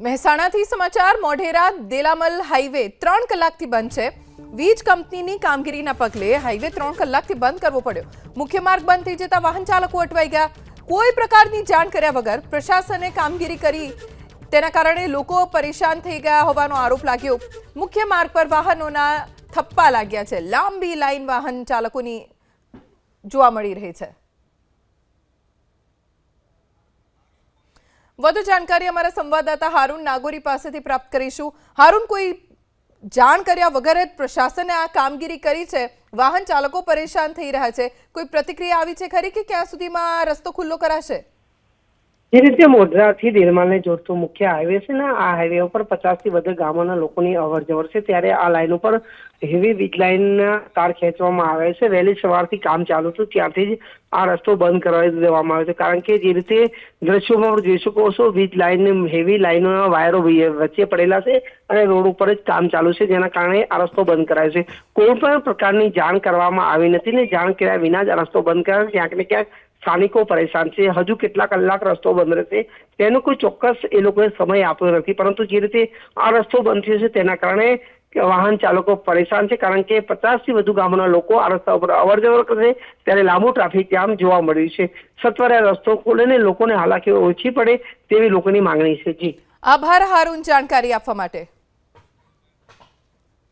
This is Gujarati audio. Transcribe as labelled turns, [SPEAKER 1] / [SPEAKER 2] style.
[SPEAKER 1] મહેસાણાથી સમાચાર મોઢેરા દેલામલ હાઈવે 3 કલાકથી બંધ છે। વીજ કંપનીની કામગીરીના પગલે હાઈવે 3 કલાકથી બંધ કરવો પડ્યો। મુખ્ય માર્ગ બંધ થઈ જતા વાહન ચાલકો અટવાઈ ગયા। કોઈ પ્રકારની જાણ કર્યા વગર પ્રશાસને કામગીરી કરી તેના કારણે લોકો પરેશાન થઈ ગયા હોવાનો આરોપ લાગ્યો। મુખ્ય માર્ગ પર વાહનોના થપ્પા લાગ્યા છે। લાંબી લાઈન વાહન ચાલકોની જોવા મળી રહી છે। વધુ जानकारी અમારા સંવાદદાતા હારૂન નાગોરી પાસેથી પ્રાપ્ત કરીશું। હારૂન, કોઈ જાણ કર્યા વગર જ પ્રશાસને આ કામગીરી કરી છે, વાહન ચાલકો પરેશાન થઈ રહ્યા છે, કોઈ પ્રતિક્રિયા આવી છે ખરી કે ક્યાં સુધીમાં રસ્તો ખુલ્લો કરાશે?
[SPEAKER 2] જે રીતે મોઢેરાથી દેલમાલને જોડતો મુખ્ય હાઈવે છે ને, આ હાઈવે ઉપર 50 થી વધુ ગામોના લોકોની અવર જવર છે। ત્યારે આ લાઈન ઉપર હેવી વીજ લાઈનના તાર ખેંચવામાં આવે છે। વહેલી સવારથી કામ ચાલુ હતું ત્યારથી જ આ રસ્તો બંધ કરાવી દેવામાં આવ્યો છે। કારણ કે જે રીતે દ્રશ્યોમાં જોઈ શકો છો, વીજ લાઈન હેવી લાઈનોના વાયરો વચ્ચે પડેલા છે અને રોડ ઉપર જ કામ ચાલુ છે, જેના કારણે આ રસ્તો બંધ કરાયો છે। કોઈ પણ પ્રકારની જાણ કરવામાં આવી નથી ને જાણ કર્યા વિના જ આ રસ્તો બંધ કરાયો। ક્યાંક ને ક્યાંક સ્થાનિકો પરેશાન છે। હજુ કેટલા કલાક રસ્તો બંધ રહેશે તેનો કોઈ ચોક્કસ એ લોકોએ સમય આપ્યો નથી, પરંતુ જે રીતે આ રસ્તો બંધ થયો છે તેના કારણે વાહન ચાલકો પરેશાન છે। કારણ કે 50 થી વધુ ગામોના લોકો આ રસ્તા ઉપર અવર જવર કરે ત્યારે લાંબુ ટ્રાફિક જામ જોવા મળ્યું છે। સત્વરે રસ્તો ખોલે ને લોકોને હાલાકી ઓછી પડે તેવી લોકોની માંગણી છે। જી
[SPEAKER 1] આભાર હારૂન, જાણકારી આપવા માટે।